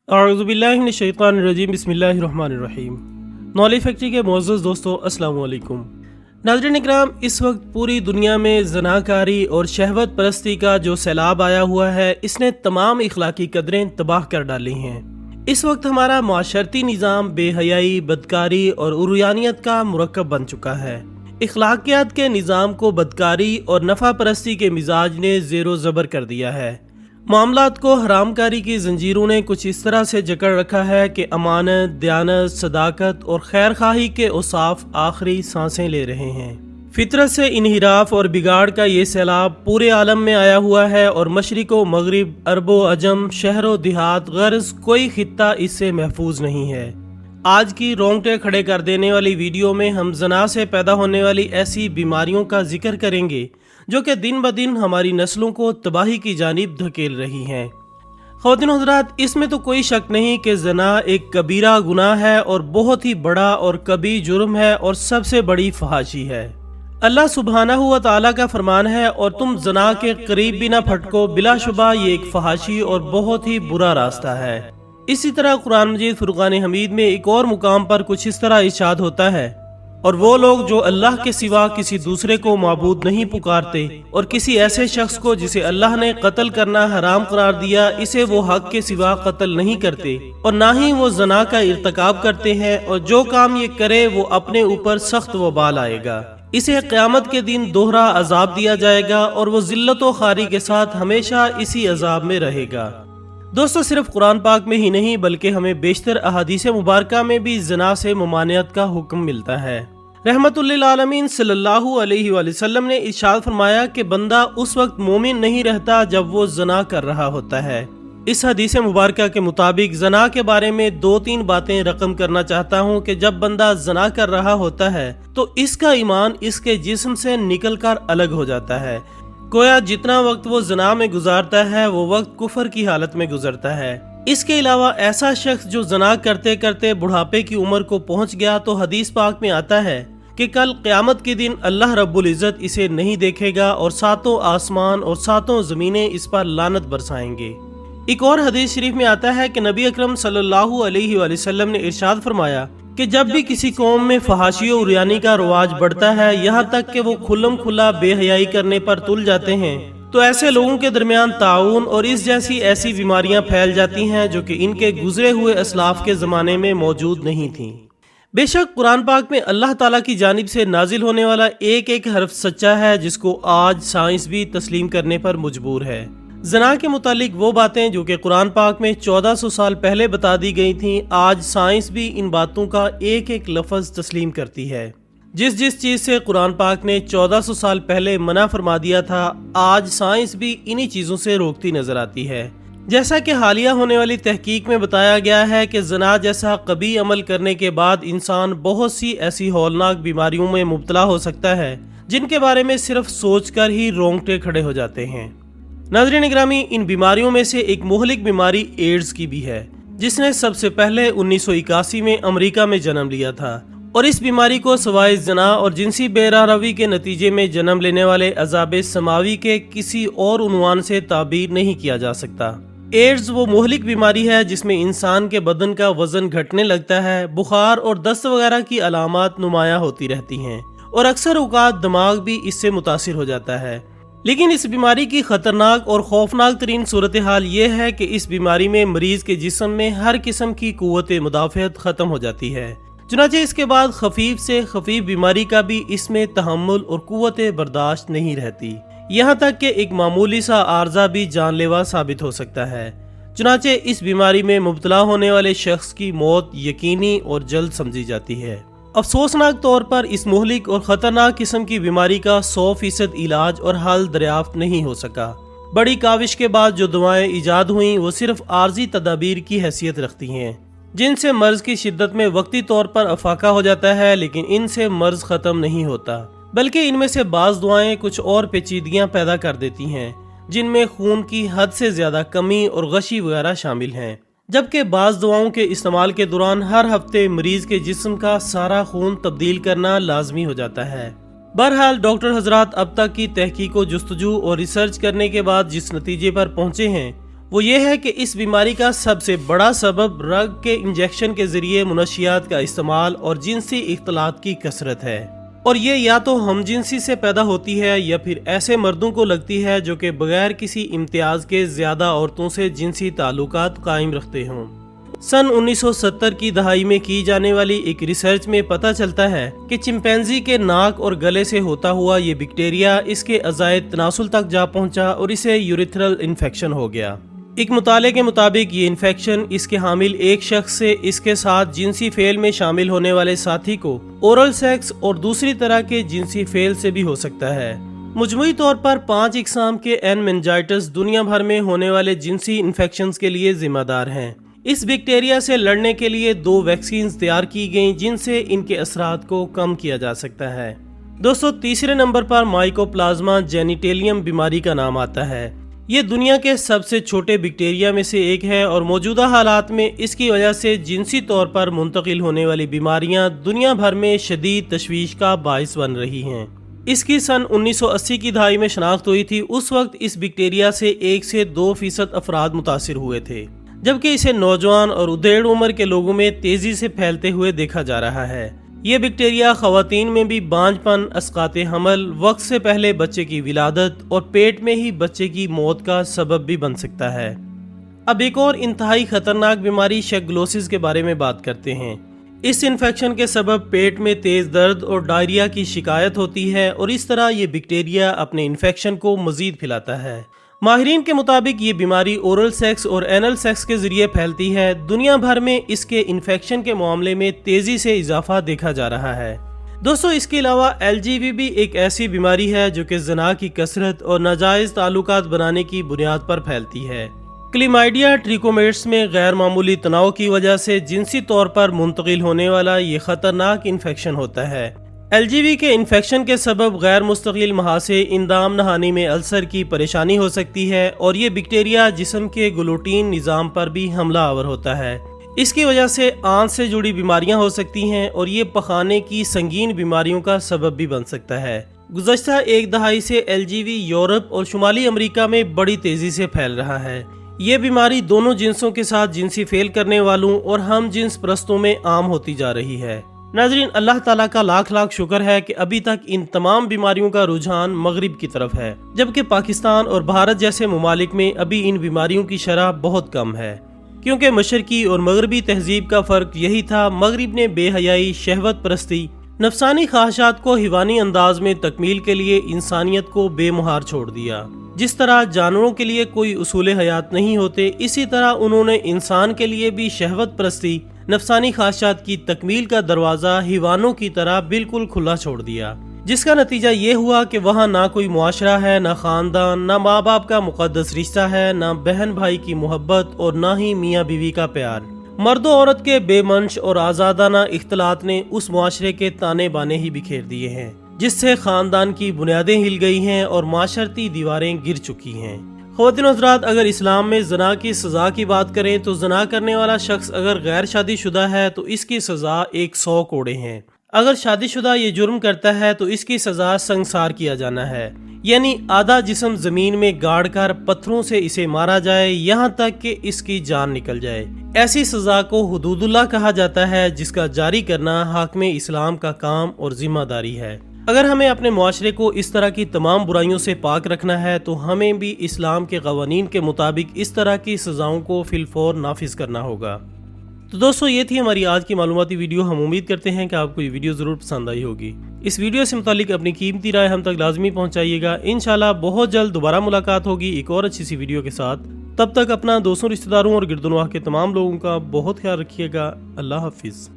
اعوذ باللہ من الشیطان الرجیم، بسم اللہ الرحمن الرحیم۔ نالج فیکٹری کے معزز دوستو، السلام علیکم۔ ناظرین اکرام، اس وقت پوری دنیا میں زناکاری اور شہوت پرستی کا جو سیلاب آیا ہوا ہے، اس نے تمام اخلاقی قدریں تباہ کر ڈالی ہیں۔ اس وقت ہمارا معاشرتی نظام بے حیائی، بدکاری اور عریانیت کا مرکب بن چکا ہے۔ اخلاقیات کے نظام کو بدکاری اور نفع پرستی کے مزاج نے زیر و زبر کر دیا ہے۔ معاملات کو حرام کاری کی زنجیروں نے کچھ اس طرح سے جکڑ رکھا ہے کہ امانت، دیانت، صداقت اور خیر خواہی کے اوصاف آخری سانسیں لے رہے ہیں۔ فطرت سے انحراف اور بگاڑ کا یہ سیلاب پورے عالم میں آیا ہوا ہے اور مشرق و مغرب، عرب و عجم، شہر و دیہات، غرض کوئی خطہ اس سے محفوظ نہیں ہے۔ آج کی رونگٹے کھڑے کر دینے والی ویڈیو میں ہم زنا سے پیدا ہونے والی ایسی بیماریوں کا ذکر کریں گے جو کہ دن بدن ہماری نسلوں کو تباہی کی جانب دھکیل رہی ہیں۔ خواتین و حضرات، اس میں تو کوئی شک نہیں کہ زنا ایک کبیرہ گناہ ہے اور بہت ہی بڑا اور کبھی جرم ہے اور سب سے بڑی فحاشی ہے۔ اللہ سبحانہ و تعالیٰ کا فرمان ہے، اور تم زنا کے قریب بھی نہ پھٹکو، بلا شبہ یہ ایک فحاشی اور بہت ہی برا راستہ ہے۔ اسی طرح قرآن مجید فرقان حمید میں ایک اور مقام پر کچھ اس طرح ارشاد ہوتا ہے، اور وہ لوگ جو اللہ کے سوا کسی دوسرے کو معبود نہیں پکارتے اور کسی ایسے شخص کو جسے اللہ نے قتل کرنا حرام قرار دیا، اسے وہ حق کے سوا قتل نہیں کرتے اور نہ ہی وہ زنا کا ارتکاب کرتے ہیں، اور جو کام یہ کرے وہ اپنے اوپر سخت وبال آئے گا، اسے قیامت کے دن دوہرا عذاب دیا جائے گا اور وہ ذلت و خواری کے ساتھ ہمیشہ اسی عذاب میں رہے گا۔ دوستو، صرف قرآن پاک میں ہی نہیں بلکہ ہمیں بیشتر احادیث مبارکہ میں بھی زنا سے ممانعت کا حکم ملتا ہے۔ رحمت للعالمین صلی اللہ علیہ وآلہ وسلم نے ارشاد فرمایا کہ بندہ اس وقت مومن نہیں رہتا جب وہ زنا کر رہا ہوتا ہے۔ اس حدیث مبارکہ کے مطابق زنا کے بارے میں 2-3 باتیں رقم کرنا چاہتا ہوں کہ جب بندہ زنا کر رہا ہوتا ہے تو اس کا ایمان اس کے جسم سے نکل کر الگ ہو جاتا ہے۔ گویا جتنا وقت وہ زنا میں گزارتا ہے وہ وقت کفر کی حالت میں گزرتا ہے۔ اس کے علاوہ ایسا شخص جو زنا کرتے کرتے بڑھاپے کی عمر کو پہنچ گیا تو حدیث پاک میں آتا ہے کہ کل قیامت کے دن اللہ رب العزت اسے نہیں دیکھے گا اور 7 آسمان اور 7 زمینیں اس پر لعنت برسائیں گے۔ ایک اور حدیث شریف میں آتا ہے کہ نبی اکرم صلی اللہ علیہ وآلہ وسلم نے ارشاد فرمایا کہ جب بھی کسی قوم میں فحاشی و عریانی کا رواج بڑھتا ہے، یہاں تک کہ وہ کھلم کھلا بے حیائی کرنے پر تل جاتے ہیں، تو ایسے لوگوں کے درمیان طاعون اور اس جیسی ایسی بیماریاں پھیل جاتی ہیں جو کہ ان کے گزرے ہوئے اسلاف کے زمانے میں موجود نہیں تھیں۔ بے شک قرآن پاک میں اللہ تعالیٰ کی جانب سے نازل ہونے والا ایک ایک حرف سچا ہے، جس کو آج سائنس بھی تسلیم کرنے پر مجبور ہے۔ زنا کے متعلق وہ باتیں جو کہ قرآن پاک میں 1400 سال پہلے بتا دی گئی تھیں، آج سائنس بھی ان باتوں کا ایک ایک لفظ تسلیم کرتی ہے۔ جس چیز سے قرآن پاک نے 1400 سال پہلے منع فرما دیا تھا، آج سائنس بھی انہی چیزوں سے روکتی نظر آتی ہے۔ جیسا کہ حالیہ ہونے والی تحقیق میں بتایا گیا ہے کہ زنا جیسا قبیح عمل کرنے کے بعد انسان بہت سی ایسی ہولناک بیماریوں میں مبتلا ہو سکتا ہے جن کے بارے میں صرف سوچ کر ہی رونگٹے کھڑے ہو جاتے ہیں۔ ناظرین اکرامی، ان بیماریوں میں سے ایک مہلک بیماری ایڈز کی بھی ہے، جس نے سب سے پہلے 1981 میں امریکہ میں جنم لیا تھا، اور اس بیماری کو سوائے زنا اور جنسی بے راہروی کے نتیجے میں جنم لینے والے عذاب سماوی کے کسی اور عنوان سے تعبیر نہیں کیا جا سکتا۔ ایڈز وہ مہلک بیماری ہے جس میں انسان کے بدن کا وزن گھٹنے لگتا ہے، بخار اور دست وغیرہ کی علامات نمایاں ہوتی رہتی ہیں، اور اکثر اوقات دماغ بھی اس سے متاثر ہو جاتا ہے۔ لیکن اس بیماری کی خطرناک اور خوفناک ترین صورتحال یہ ہے کہ اس بیماری میں مریض کے جسم میں ہر قسم کی قوت مدافعت ختم ہو جاتی ہے، چنانچہ اس کے بعد خفیف سے خفیف بیماری کا بھی اس میں تحمل اور قوت برداشت نہیں رہتی، یہاں تک کہ ایک معمولی سا عارضہ بھی جان لیوا ثابت ہو سکتا ہے۔ چنانچہ اس بیماری میں مبتلا ہونے والے شخص کی موت یقینی اور جلد سمجھی جاتی ہے۔ افسوسناک طور پر اس مہلک اور خطرناک قسم کی بیماری کا 100% علاج اور حل دریافت نہیں ہو سکا۔ بڑی کاوش کے بعد جو دوائیں ایجاد ہوئیں وہ صرف عارضی تدابیر کی حیثیت رکھتی ہیں، جن سے مرض کی شدت میں وقتی طور پر افاقہ ہو جاتا ہے، لیکن ان سے مرض ختم نہیں ہوتا، بلکہ ان میں سے بعض دعائیں کچھ اور پیچیدگیاں پیدا کر دیتی ہیں، جن میں خون کی حد سے زیادہ کمی اور غشی وغیرہ شامل ہیں، جبکہ بعض دواؤں کے استعمال کے دوران ہر ہفتے مریض کے جسم کا سارا خون تبدیل کرنا لازمی ہو جاتا ہے۔ بہرحال ڈاکٹر حضرات اب تک کی تحقیق و جستجو اور ریسرچ کرنے کے بعد جس نتیجے پر پہنچے ہیں وہ یہ ہے کہ اس بیماری کا سب سے بڑا سبب رگ کے انجیکشن کے ذریعے منشیات کا استعمال اور جنسی اختلاط کی کثرت ہے، اور یہ یا تو ہم جنسی سے پیدا ہوتی ہے یا پھر ایسے مردوں کو لگتی ہے جو کہ بغیر کسی امتیاز کے زیادہ عورتوں سے جنسی تعلقات قائم رکھتے ہوں۔ سن 1970 کی دہائی میں کی جانے والی ایک ریسرچ میں پتہ چلتا ہے کہ چمپینزی کے ناک اور گلے سے ہوتا ہوا یہ بیکٹیریا اس کے اعضائے تناسل تک جا پہنچا اور اسے یوریتھرل انفیکشن ہو گیا۔ ایک مطالعے کے مطابق یہ انفیکشن اس کے حامل ایک شخص سے اس کے ساتھ جنسی فعل میں شامل ہونے والے ساتھی کو اورل سیکس اور دوسری طرح کے جنسی فعل سے بھی ہو سکتا ہے۔ مجموعی طور پر 5 اقسام کے میننجائٹس دنیا بھر میں ہونے والے جنسی انفیکشنز کے لیے ذمہ دار ہیں۔ اس بیکٹیریا سے لڑنے کے لیے 2 ویکسینز تیار کی گئیں جن سے ان کے اثرات کو کم کیا جا سکتا ہے۔ دوستو، تیسرے نمبر پر مائکوپلازما جینیٹیلیم بیماری کا نام آتا ہے۔ یہ دنیا کے سب سے چھوٹے بیکٹیریا میں سے ایک ہے اور موجودہ حالات میں اس کی وجہ سے جنسی طور پر منتقل ہونے والی بیماریاں دنیا بھر میں شدید تشویش کا باعث بن رہی ہیں۔ اس کی سن 1980 کی دہائی میں شناخت ہوئی تھی۔ اس وقت اس بیکٹیریا سے 1 سے 2% افراد متاثر ہوئے تھے، جبکہ اسے نوجوان اور ادھیڑ عمر کے لوگوں میں تیزی سے پھیلتے ہوئے دیکھا جا رہا ہے۔ یہ بیکٹیریا خواتین میں بھی بانجھ پن، اسقاط حمل، وقت سے پہلے بچے کی ولادت اور پیٹ میں ہی بچے کی موت کا سبب بھی بن سکتا ہے۔ اب ایک اور انتہائی خطرناک بیماری شیگلوسس کے بارے میں بات کرتے ہیں۔ اس انفیکشن کے سبب پیٹ میں تیز درد اور ڈائریا کی شکایت ہوتی ہے، اور اس طرح یہ بیکٹیریا اپنے انفیکشن کو مزید پھیلاتا ہے۔ ماہرین کے مطابق یہ بیماری اورل سیکس اور اینل سیکس کے ذریعے پھیلتی ہے۔ دنیا بھر میں اس کے انفیکشن کے معاملے میں تیزی سے اضافہ دیکھا جا رہا ہے۔ دوستو، اس کے علاوہ LGV بھی ایک ایسی بیماری ہے جو کہ زنا کی کثرت اور ناجائز تعلقات بنانے کی بنیاد پر پھیلتی ہے۔ کلیمائڈیا ٹریکومیٹس میں غیر معمولی تناؤ کی وجہ سے جنسی طور پر منتقل ہونے والا یہ خطرناک انفیکشن ہوتا ہے۔ LGV کے انفیکشن کے سبب غیر مستقل محاسے، اندام نہانی میں السر کی پریشانی ہو سکتی ہے، اور یہ بیکٹیریا جسم کے گلوٹین نظام پر بھی حملہ آور ہوتا ہے۔ اس کی وجہ سے آنت سے جڑی بیماریاں ہو سکتی ہیں، اور یہ پخانے کی سنگین بیماریوں کا سبب بھی بن سکتا ہے۔ گزشتہ 1 دہائی سے LGV یورپ اور شمالی امریکہ میں بڑی تیزی سے پھیل رہا ہے۔ یہ بیماری دونوں جنسوں کے ساتھ جنسی فعل کرنے والوں اور ہم جنس پرستوں میں عام ہوتی جا رہی ہے۔ ناظرین، اللہ تعالیٰ کا لاکھ شکر ہے کہ ابھی تک ان تمام بیماریوں کا رجحان مغرب کی طرف ہے، جبکہ پاکستان اور بھارت جیسے ممالک میں ابھی ان بیماریوں کی شرح بہت کم ہے، کیونکہ مشرقی اور مغربی تہذیب کا فرق یہی تھا۔ مغرب نے بے حیائی، شہوت پرستی، نفسانی خواہشات کو حیوانی انداز میں تکمیل کے لیے انسانیت کو بے مہار چھوڑ دیا۔ جس طرح جانوروں کے لیے کوئی اصول حیات نہیں ہوتے، اسی طرح انہوں نے انسان کے لیے بھی شہوت پرستی، نفسانی خواہشات کی تکمیل کا دروازہ حیوانوں کی طرح بالکل کھلا چھوڑ دیا، جس کا نتیجہ یہ ہوا کہ وہاں نہ کوئی معاشرہ ہے، نہ خاندان، نہ ماں باپ کا مقدس رشتہ ہے، نہ بہن بھائی کی محبت، اور نہ ہی میاں بیوی کا پیار۔ مرد و عورت کے بے منش اور آزادانہ اختلاط نے اس معاشرے کے تانے بانے ہی بکھیر دیے ہیں، جس سے خاندان کی بنیادیں ہل گئی ہیں اور معاشرتی دیواریں گر چکی ہیں۔ خواتین و حضرات، اگر اسلام میں زنا کی سزا کی بات کریں تو زنا کرنے والا شخص اگر غیر شادی شدہ ہے تو اس کی سزا 100 کوڑے ہیں۔ اگر شادی شدہ یہ جرم کرتا ہے تو اس کی سزا سنگسار کیا جانا ہے، یعنی آدھا جسم زمین میں گاڑ کر پتھروں سے اسے مارا جائے یہاں تک کہ اس کی جان نکل جائے۔ ایسی سزا کو حدود اللہ کہا جاتا ہے، جس کا جاری کرنا حاکم اسلام کا کام اور ذمہ داری ہے۔ اگر ہمیں اپنے معاشرے کو اس طرح کی تمام برائیوں سے پاک رکھنا ہے تو ہمیں بھی اسلام کے قوانین کے مطابق اس طرح کی سزاؤں کو فی الفور نافذ کرنا ہوگا۔ تو دوستو، یہ تھی ہماری آج کی معلوماتی ویڈیو۔ ہم امید کرتے ہیں کہ آپ کو یہ ویڈیو ضرور پسند آئی ہوگی۔ اس ویڈیو سے متعلق اپنی قیمتی رائے ہم تک لازمی پہنچائیے گا۔ انشاءاللہ بہت جلد دوبارہ ملاقات ہوگی ایک اور اچھی سی ویڈیو کے ساتھ۔ تب تک اپنا دوستوں، رشتہ داروں اور گرد و نواح کے تمام لوگوں کا بہت خیال رکھیے گا۔ اللہ حافظ۔